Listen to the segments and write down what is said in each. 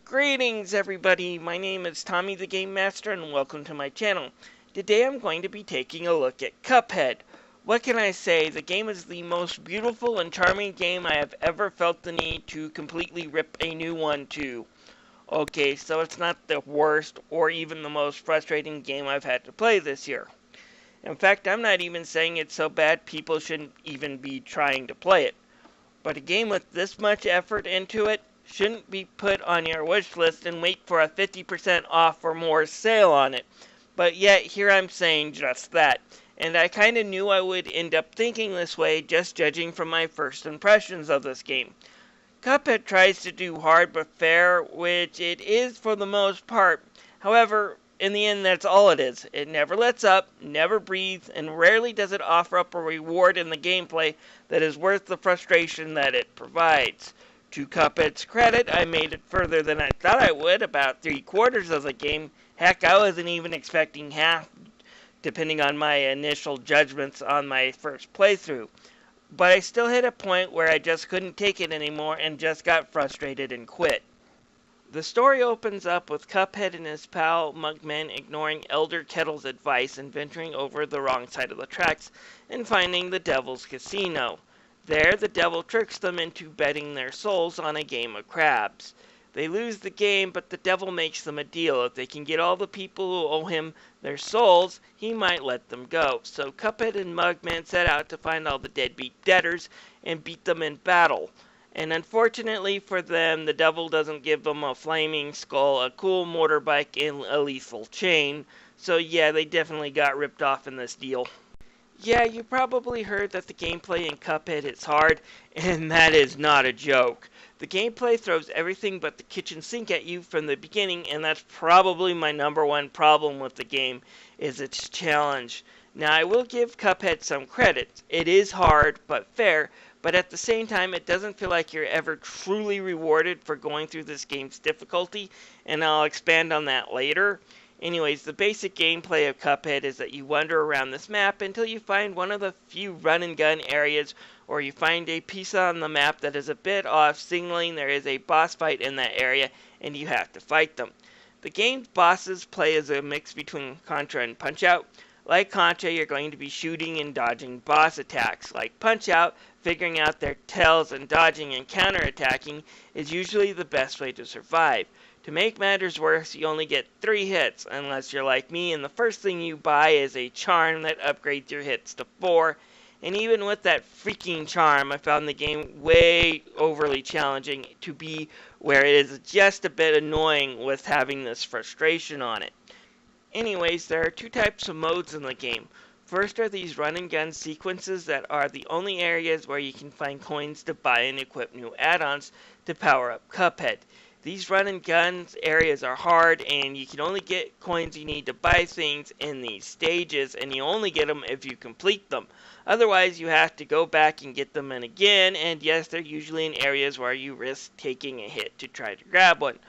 Greetings everybody, my name is Tommy the Game Master and welcome to my channel. Today I'm going to be taking a look at Cuphead. What can I say, the game is the most beautiful and charming game I have ever felt the need to completely rip a new one to. Okay, so it's not the worst or even the most frustrating game I've had to play this year. In fact, I'm not even saying it's so bad people shouldn't even be trying to play it. But a game with this much effort into it shouldn't be put on your wish list and wait for a 50% off or more sale on it. But yet, here I'm saying just that. And I kinda knew I would end up thinking this way, just judging from my first impressions of this game. Cuphead tries to do hard but fair, which it is for the most part. However, in the end, that's all it is. It never lets up, never breathes, and rarely does it offer up a reward in the gameplay that is worth the frustration that it provides. To Cuphead's credit, I made it further than I thought I would, about 3/4 of the game. Heck, I wasn't even expecting half, depending on my initial judgments on my first playthrough. But I still hit a point where I just couldn't take it anymore and just got frustrated and quit. The story opens up with Cuphead and his pal Mugman ignoring Elder Kettle's advice and venturing over the wrong side of the tracks and finding the Devil's Casino. There, the devil tricks them into betting their souls on a game of crabs. They lose the game, but the devil makes them a deal. If they can get all the people who owe him their souls, he might let them go. So Cuphead and Mugman set out to find all the deadbeat debtors and beat them in battle. And unfortunately for them, the devil doesn't give them a flaming skull, a cool motorbike, and a lethal chain. So yeah, they definitely got ripped off in this deal. Yeah, you probably heard that the gameplay in Cuphead is hard, and that is not a joke. The gameplay throws everything but the kitchen sink at you from the beginning, and that's probably my #1 problem with the game, is its challenge. Now, I will give Cuphead some credit. It is hard, but fair, but at the same time, it doesn't feel like you're ever truly rewarded for going through this game's difficulty, and I'll expand on that later. Anyways, the basic gameplay of Cuphead is that you wander around this map until you find one of the few run-and-gun areas, or you find a piece on the map that is a bit off, signaling there is a boss fight in that area, and you have to fight them. The game's bosses play as a mix between Contra and Punch-Out. Like Contra, you're going to be shooting and dodging boss attacks. Like Punch-Out, figuring out their tells and dodging and counterattacking is usually the best way to survive. To make matters worse, you only get 3 hits, unless you're like me and the first thing you buy is a charm that upgrades your hits to 4. And even with that freaking charm, I found the game way overly challenging to be where it is just a bit annoying with having this frustration on it. Anyways, there are 2 types of modes in the game. First are these run and gun sequences that are the only areas where you can find coins to buy and equip new add-ons to power up Cuphead. These run and gun areas are hard, and you can only get coins you need to buy things in these stages, and you only get them if you complete them. Otherwise, you have to go back and get them in again, and yes, they're usually in areas where you risk taking a hit to try to grab one.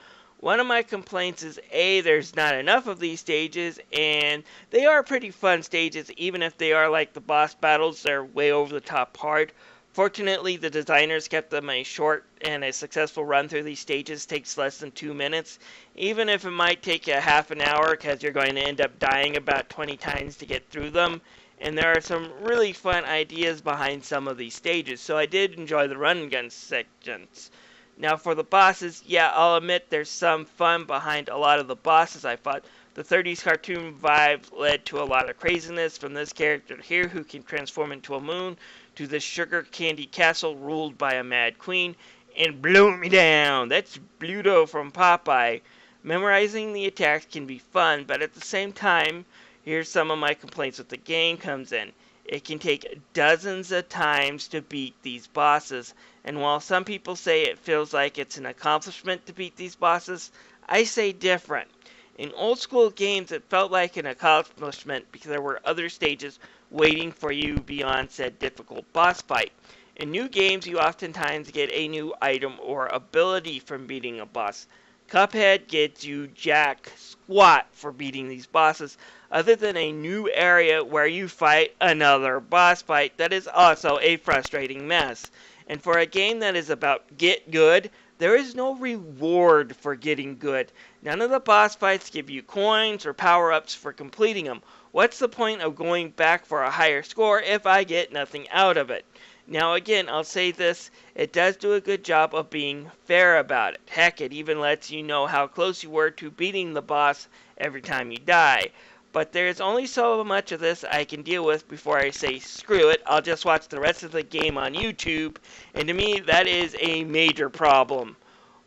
One of my complaints is A, there's not enough of these stages, and they are pretty fun stages, even if they are like the boss battles, they're way over the top hard. Fortunately, the designers kept them a short, and a successful run through these stages takes less than 2 minutes, even if it might take a half an hour, because you're going to end up dying about 20 times to get through them. And there are some really fun ideas behind some of these stages, so I did enjoy the run and gun sections. Now for the bosses, yeah, I'll admit there's some fun behind a lot of the bosses I fought. The 30s cartoon vibe led to a lot of craziness, from this character here who can transform into a moon, to this sugar candy castle ruled by a mad queen, and blow me down! That's Bluto from Popeye. Memorizing the attacks can be fun, but at the same time, here's some of my complaints with the game comes in. It can take dozens of times to beat these bosses, and while some people say it feels like it's an accomplishment to beat these bosses, I say different. In old school games, it felt like an accomplishment because there were other stages waiting for you beyond said difficult boss fight. In new games, you oftentimes get a new item or ability from beating a boss. Cuphead gets you jack squat for beating these bosses, other than a new area where you fight another boss fight that is also a frustrating mess. And for a game that is about get good, There is no reward for getting good. None of the boss fights give you coins or power-ups for completing them. What's the point of going back for a higher score if I get nothing out of it? Now again, I'll say this, it does do a good job of being fair about it. Heck, it even lets you know how close you were to beating the boss every time you die. But there's only so much of this I can deal with before I say screw it, I'll just watch the rest of the game on YouTube, and to me that is a major problem.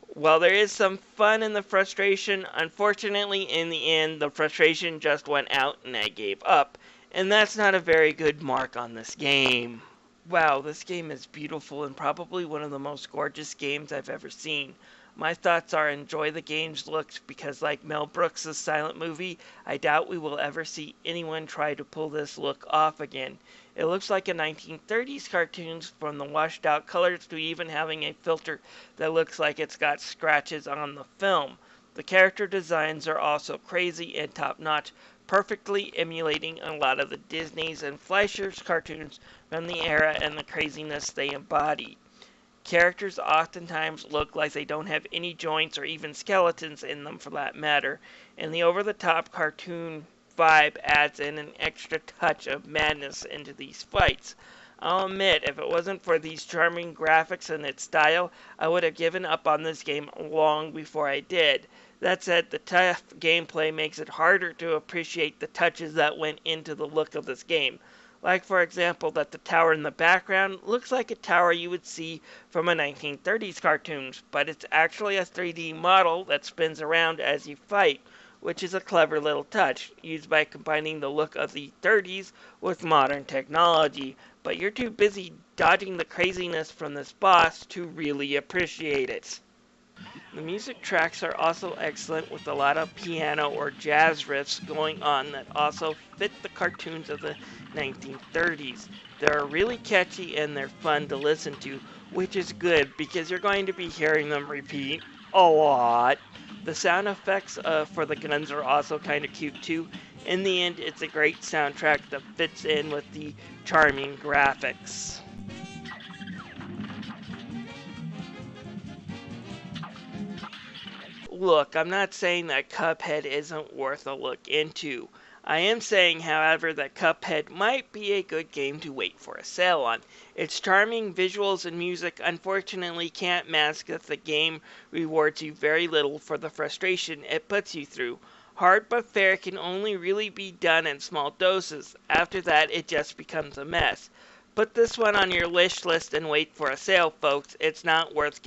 While there is some fun in the frustration, unfortunately in the end the frustration just went out and I gave up, and that's not a very good mark on this game. Wow, this game is beautiful and probably one of the most gorgeous games I've ever seen. My thoughts are enjoy the game's looks because like Mel Brooks' silent movie, I doubt we will ever see anyone try to pull this look off again. It looks like a 1930s cartoons from the washed out colors to even having a filter that looks like it's got scratches on the film. The character designs are also crazy and top notch, perfectly emulating a lot of the Disney's and Fleischer's cartoons from the era and the craziness they embody. Characters oftentimes look like they don't have any joints or even skeletons in them for that matter, and the over-the-top cartoon vibe adds in an extra touch of madness into these fights. I'll admit, if it wasn't for these charming graphics and its style, I would have given up on this game long before I did. That said, the tough gameplay makes it harder to appreciate the touches that went into the look of this game. Like, for example, that the tower in the background looks like a tower you would see from a 1930s cartoons, but it's actually a 3D model that spins around as you fight, which is a clever little touch, used by combining the look of the 30s with modern technology, but you're too busy dodging the craziness from this boss to really appreciate it. The music tracks are also excellent with a lot of piano or jazz riffs going on that also fit the cartoons of the 1930s. They're really catchy and they're fun to listen to, which is good because you're going to be hearing them repeat a lot. The sound effects for the guns are also kind of cute too. In the end, it's a great soundtrack that fits in with the charming graphics. Look, I'm not saying that Cuphead isn't worth a look into. I am saying, however, that Cuphead might be a good game to wait for a sale on. Its charming visuals and music unfortunately can't mask that the game rewards you very little for the frustration it puts you through. Hard but fair can only really be done in small doses. After that, it just becomes a mess. Put this one on your wish list and wait for a sale, folks. It's not worth